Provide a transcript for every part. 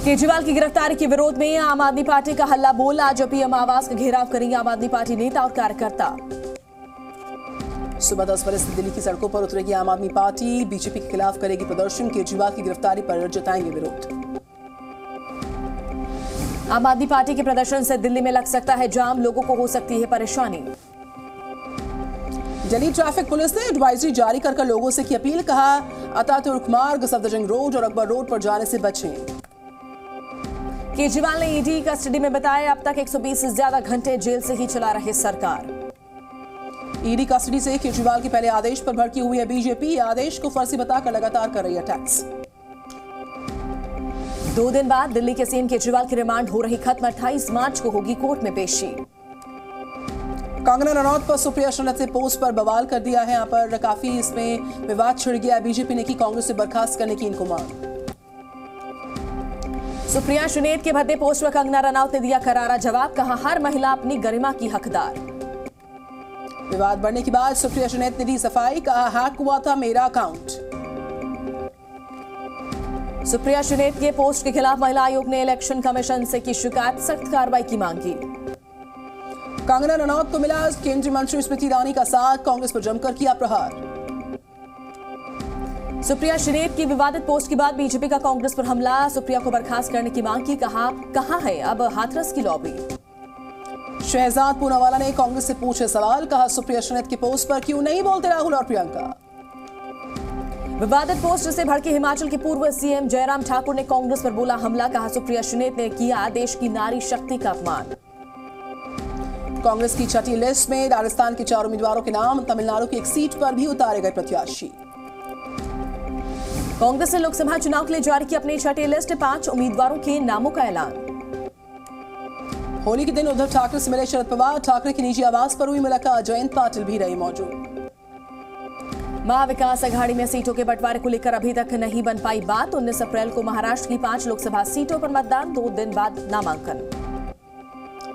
केजरीवाल की गिरफ्तारी के विरोध में आम आदमी पार्टी का हल्ला बोल। आज पीएम आवास का घेराव करेंगे आम आदमी पार्टी नेता और कार्यकर्ता। सुबह 10 बजे से दिल्ली की सड़कों पर उतरेगी आम आदमी पार्टी। बीजेपी के खिलाफ करेगी प्रदर्शन। केजरीवाल की गिरफ्तारी पर जताएंगे विरोध। आम आदमी पार्टी के प्रदर्शन से दिल्ली में लग सकता है जाम, लोगों को हो सकती है परेशानी। दिल्ली ट्रैफिक पुलिस ने एडवाइजरी जारी कर लोगों से की अपील। कहा, अतातुर्क मार्ग, सफदरजंग रोड और अकबर रोड पर जाने से बचें। केजरीवाल ने ईडी कस्टडी में बताया अब तक 120 से ज्यादा घंटे जेल से ही चला रहे सरकार। ईडी कस्टडी से केजरीवाल के पहले आदेश पर भड़की हुई है बीजेपी। आदेश को फर्जी बताकर लगातार कर रही है अटैक्स। 2 दिन बाद दिल्ली के सीएम केजरीवाल की रिमांड हो रही खत्म। 28 मार्च को होगी कोर्ट में पेशी। कंगना रनौत पर सुप्रिया श्रीनाथ ने पोस्ट पर बवाल कर दिया है। यहाँ पर काफी इसमें विवाद छिड़ गया। बीजेपी ने की कांग्रेस से बर्खास्त करने की इनको मांग। सुप्रिया श्रीनाथ के भद्दे पोस्ट पर कंगना रनौत ने दिया करारा जवाब। कहा, हर महिला अपनी गरिमा की हकदार। विवाद बढ़ने के बाद सुप्रिया श्रीनाथ ने दी सफाई। कहा, हैक हुआ था मेरा अकाउंट। सुप्रिया श्रीनाथ के पोस्ट के खिलाफ महिला आयोग ने इलेक्शन कमीशन से की शिकायत। सख्त कार्रवाई की मांग की। कंगना रनौत को मिला केंद्रीय मंत्री स्मृति ईरानी का साथ। कांग्रेस पर जमकर किया प्रहार। सुप्रिया श्रीनाथ की विवादित पोस्ट के बाद बीजेपी का कांग्रेस पर हमला। सुप्रिया को बर्खास्त करने की मांग की। कहा, कहां है अब हाथरस की लॉबी। शहजाद पूनावाला ने कांग्रेस से पूछे सवाल। कहा, सुप्रिया श्रीनाथ के पोस्ट पर क्यों नहीं बोलते राहुल और प्रियंका। विवादित पोस्ट से भड़के हिमाचल के पूर्व सीएम जयराम ठाकुर ने कांग्रेस पर बोला हमला। कहा, सुप्रिया श्रीनाथ ने किया देश की नारी शक्ति का अपमान। कांग्रेस की छठी लिस्ट में राजस्थान के 4 उम्मीदवारों के नाम। तमिलनाडु की एक सीट पर भी उतारे गए प्रत्याशी। कांग्रेस ने लोकसभा चुनाव के लिए जारी की अपनी छठी लिस्ट। 5 उम्मीदवारों के नामों का ऐलान। होली के दिन उद्धव ठाकरे से मिले शरद पवार। ठाकरे की निजी आवास पर हुई मुलाकात। जयंत पाटिल भी रहे मौजूद। महाविकास अघाड़ी में सीटों के बंटवारे को लेकर अभी तक नहीं बन पाई बात। 19 अप्रैल को महाराष्ट्र की 5 लोकसभा सीटों पर मतदान। 2 दिन बाद नामांकन।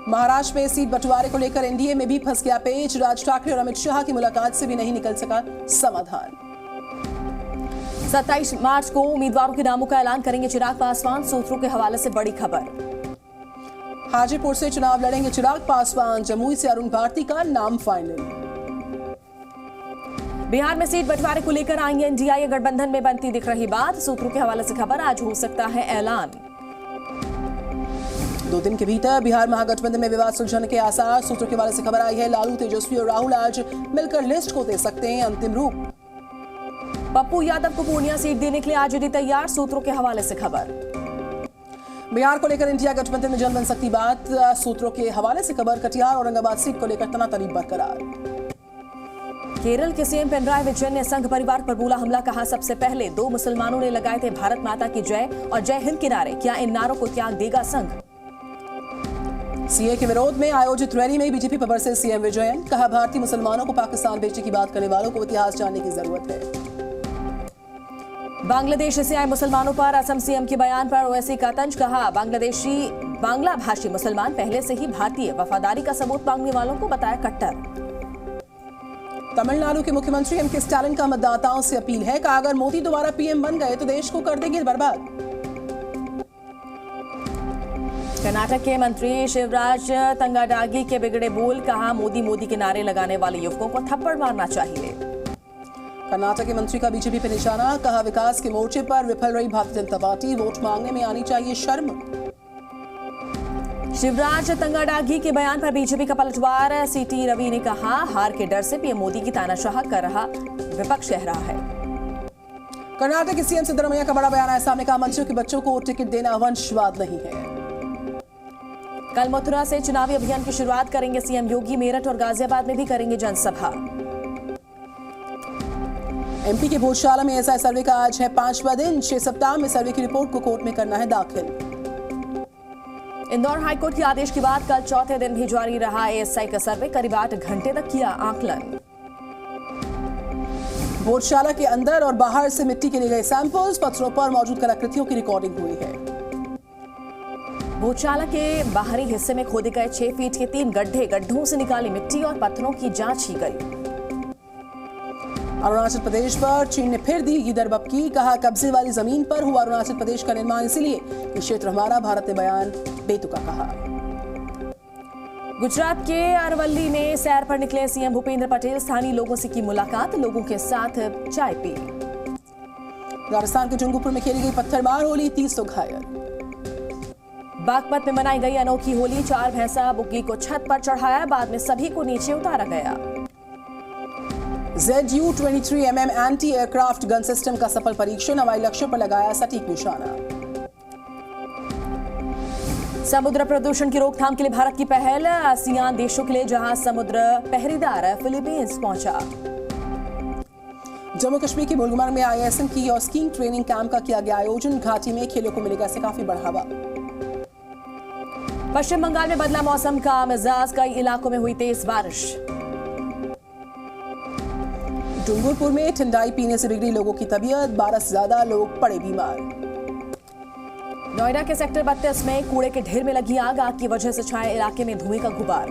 महाराष्ट्र में सीट बंटवारे को लेकर एनडीए में भी फंस गया पेच। राज ठाकरे और अमित शाह की मुलाकात से भी नहीं निकल सका समाधान। 27 मार्च को उम्मीदवारों के नामों का ऐलान करेंगे चिराग पासवान। सूत्रों के हवाले से बड़ी खबर। हाजीपुर से चुनाव लड़ेंगे चिराग पासवान। जमुई से अरुण भारती का नाम फाइनल। बिहार में सीट बंटवारे को लेकर आईएनडीआई गठबंधन में बनती दिख रही बात। सूत्रों के हवाले से खबर। आज हो सकता है ऐलान। 2 दिन के भीतर बिहार महागठबंधन में विवाद सुलझने के आसार। सूत्रों के हवाले से खबर आई है। लालू, तेजस्वी और राहुल आज मिलकर लिस्ट को दे सकते हैं अंतिम रूप। पप्पू यादव को पूर्णिया सीट देने के लिए आरजेडी तैयार। सूत्रों के हवाले से खबर। बिहार को लेकर इंडिया गठबंधन में जल्द बन सकती बात। सूत्रों के हवाले से खबर। कटिहार औरंगाबाद सीट को लेकर तनातनी बरकरार। केरल के सीएम पिनराई विजयन ने संघ परिवार पर बोला हमला। कहा, सबसे पहले 2 मुसलमानों ने लगाए थे भारत माता की जय और जय हिंद के नारे। क्या इन नारों को त्याग देगा संघ। सीए के विरोध में आयोजित रैली में बीजेपी पर बरसे सीएम विजयन। कहा, भारतीय मुसलमानों को पाकिस्तान भेजने की बात करने वालों को इतिहास जानने की जरूरत है। बांग्लादेश से आए मुसलमानों पर असम सीएम के बयान पर ओवैसी का तंज। कहा, बांग्ला भाषी मुसलमान पहले से ही भारतीय वफादारी का सबूत मांगने वालों को बताया कट्टर। तमिलनाडु के मुख्यमंत्री एम के स्टालिन का मतदाताओं से अपील है। कहा, अगर मोदी दोबारा पीएम बन गए तो देश को कर देंगे बर्बाद। कर्नाटक के मंत्री शिवराज तंगाडागी के बिगड़े बोल। कहा, मोदी मोदी के नारे लगाने वाले युवकों को थप्पड़ मारना चाहिए। कर्नाटक के मंत्री का बीजेपी पर निशाना। कहा, विकास के मोर्चे पर विफल रही भारतीय जनता पार्टी। वोट मांगने में आनी चाहिए शर्म। शिवराज तंगाडागी के बयान पर बीजेपी का पलटवार। सीटी रवि ने कहा, हार के डर से पीएम मोदी की तानाशाह कर रहा विपक्ष कह रहा है। कर्नाटक के सीएम सिद्धरामैया का बड़ा बयान आया सामने। कहा, मंत्रियों के बच्चों को टिकट देना वंशवाद नहीं है। कल मथुरा से चुनावी अभियान की शुरुआत करेंगे सीएम योगी। मेरठ और गाजियाबाद में भी करेंगे जनसभा। एमपी के भोजशाला में एसआई सर्वे का आज है 5वां दिन। 6 सप्ताह में सर्वे की रिपोर्ट को कोर्ट में करना है दाखिल। इंदौर हाईकोर्ट के आदेश के बाद कल 4थे दिन भी जारी रहा एएसआई का सर्वे। करीब 8 घंटे तक किया आकलन। भोजशाला के अंदर और बाहर से मिट्टी के लिए गए सैंपल्स। पत्थरों पर मौजूद कलाकृतियों की रिकॉर्डिंग हुई है। भोजशाला के बाहरी हिस्से में खोदे गए 6 फीट के 3 गड्ढों से निकाली मिट्टी और पत्थरों की जांच की गई। अरुणाचल प्रदेश पर चीन ने फिर दी ईदर बपकी, कहा कब्जे वाली जमीन पर हुआ अरुणाचल प्रदेश का निर्माण इसलिए ये क्षेत्र हमारा, भारत ने बयान बेतुका कहा। गुजरात के अरवल्ली में सैर पर निकले सीएम भूपेंद्र पटेल, स्थानीय लोगों से की मुलाकात, लोगों के साथ चाय पी। राजस्थान के जंगीपुर में खेली गई पत्थरमार होली, 30 लोग घायल। बागपत में मनाई गई अनोखी होली, 4 भैंसा बुग्गी को छत पर चढ़ाया, बाद में सभी को नीचे उतारा गया। ZU-23mm anti aircraft gun system का सफल परीक्षण, हवाई लक्ष्यों पर लगाया सटीक निशाना। समुद्र प्रदूषण की रोकथाम के लिए भारत की पहल, आसियान देशों के लिए जहाज समुद्र पहरेदार फिलीपींस पहुंचा। जम्मू कश्मीर के बुलगुमर में ISM की और स्कीइंग ट्रेनिंग कैंप का किया गया आयोजन, घाटी में खेलों को मिलेगा इससे काफी बढ़ावा। पश्चिम बंगाल में बदला मौसम का मिजाज, कई इलाकों में हुई तेज बारिश। डूंगरपुर में ठंडाई पीने से बिगड़ी लोगों की तबीयत, 12 से ज्यादा लोग पड़े बीमार। नोएडा के सेक्टर 32 में कूड़े के ढेर में लगी आग, आग की वजह से छाए इलाके में धुएं का गुबार।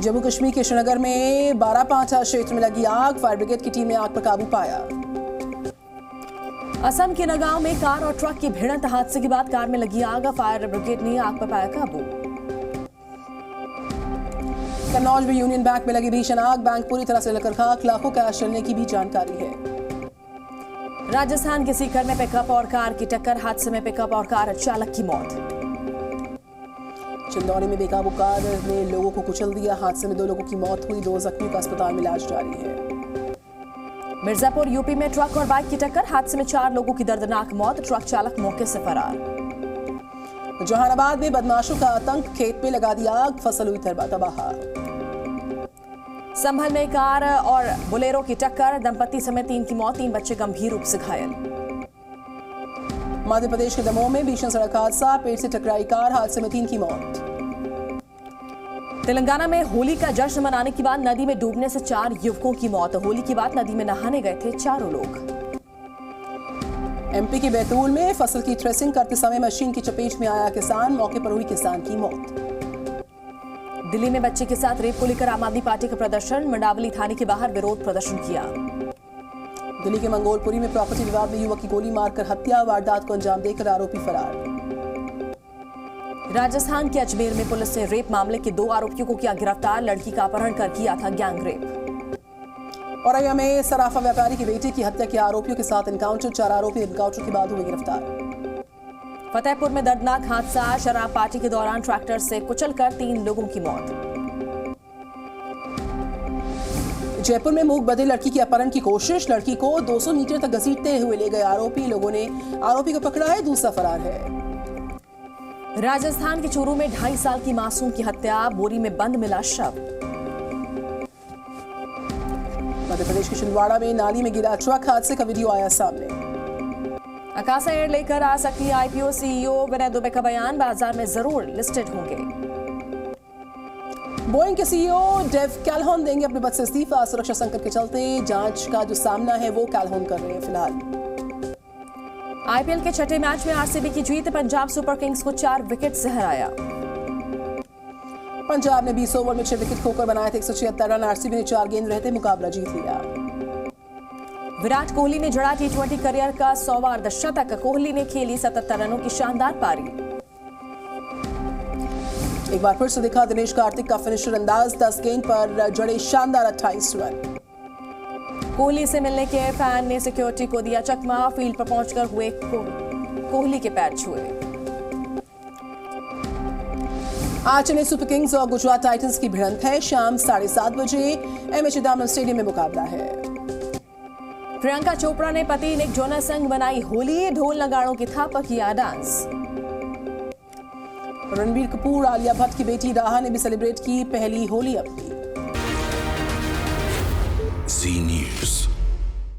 जम्मू कश्मीर के श्रीनगर में बारापांचा क्षेत्र में लगी आग, फायर ब्रिगेड की टीम ने आग पर काबू पाया। असम के नगांव में कार और ट्रक की भिड़ंत, हादसे के बाद कार में लगी आग, फायर ब्रिगेड ने आग पर पाया काबू। कन्नौज में यूनियन बैंक में लगी भीषण आग, बैंक पूरी तरह से जलकर खाक, लाखों कैश जलने की भी जानकारी है। राजस्थान के सीकर में पिकअप और कार की टक्कर, हादसे में पिकअप और कार चालक की मौत। चिंदौली में बेकाबू कार ने लोगों को कुचल दिया, हादसे में 2 लोगों की मौत हुई, 2 जख्मियों का अस्पताल में इलाज जारी है। मिर्जापुर यूपी में ट्रक और बाइक की टक्कर, हादसे में 4 लोगों की दर्दनाक मौत, ट्रक चालक मौके से फरार। जहानाबाद में बदमाशों का आतंक, खेत में लगा दी आग, फसल हुई तबाह। संभल में कार और बोलेरो की टक्कर, दंपति समेत 3 की मौत, 3 बच्चे गंभीर रूप से घायल। मध्य प्रदेश के दमोह में भीषण सड़क हादसा, पेड़ से टकराई कार, हादसे में 3 की मौत। तेलंगाना में होली का जश्न मनाने के बाद नदी में डूबने से 4 युवकों की मौत, होली के बाद नदी में नहाने गए थे चारों लोग। MP के बैतूल में फसल की थ्रेसिंग करते समय मशीन की चपेट में आया किसान, मौके पर हुई किसान की मौत। दिल्ली में बच्चे के साथ रेप को लेकर आम आदमी पार्टी का प्रदर्शन, मंडावली थाने के बाहर विरोध प्रदर्शन किया। दिल्ली के मंगोलपुरी में प्रॉपर्टी विवाद में युवक की गोली मारकर हत्या, वारदात को अंजाम देकर आरोपी फरार। राजस्थान के अजमेर में पुलिस ने रेप मामले के 2 आरोपियों को किया गिरफ्तार, लड़की का अपहरण कर किया था गैंग रेप। औरैया में सराफा व्यापारी की बेटी की हत्या के आरोपियों के साथ एनकाउंटर, 4 आरोपी एनकाउंटर के बाद हुए गिरफ्तार। फतेहपुर में दर्दनाक हादसा, शराब पार्टी के दौरान ट्रैक्टर से कुचलकर 3 लोगों की मौत। जयपुर में मूक बधिर लड़की की अपहरण की कोशिश, लड़की को 200 मीटर तक घसीटते हुए ले गए आरोपी, लोगों ने आरोपी को पकड़ा है, दूसरा फरार है। राजस्थान के चूरू में 2.5 साल की मासूम की हत्या, बोरी में बंद मिला शव। मध्य प्रदेश के छिंदवाड़ा में नाली में गिरा ट्रक, हादसे का वीडियो आया सामने। अकासा एयर लेकर आ सकती है IPO, CEO विनय दुबे का बयान, बाजार में जरूर लिस्टेड होंगे। बोइंग के CEO डेव कैलहोन देंगे अपने पद से इस्तीफा, सुरक्षा संकट के चलते जांच का जो सामना है वो कैलहोन कर रहे हैं फिलहाल। IPL के 6ठे मैच में RCB की जीत, पंजाब सुपर किंग्स को 4 विकेट से हराया। पंजाब ने 20 ओवर में 6 विकेट खोकर बनाए थे 176 रन, RCB ने 4 गेंद रहते मुकाबला जीत लिया। विराट कोहली ने जड़ा T20 करियर का 100वां अर्धशतक, कोहली ने खेली 77 रनों की शानदार पारी। एक बार फिर से दिखा दिनेश कार्तिक का फिनिशर अंदाज, 10 गेंद पर जड़े शानदार 28 रन। कोहली से मिलने के फैन ने सिक्योरिटी को दिया चकमा, फील्ड पर पहुंचकर हुए कोहली के पैर छुए। आज चेन्नई सुपर किंग्स और गुजरात टाइटंस की भिड़ंत है, शाम 7:30 बजे M.A. चिदंबरम स्टेडियम में मुकाबला है। प्रियंका चोपड़ा ने पति निक जोनास संग बनाई होली, ढोल नगाड़ों की थाप किया डांस। रणबीर कपूर, आलिया भट्ट की बेटी राहा ने भी सेलिब्रेट की पहली होली अपनी। Z News।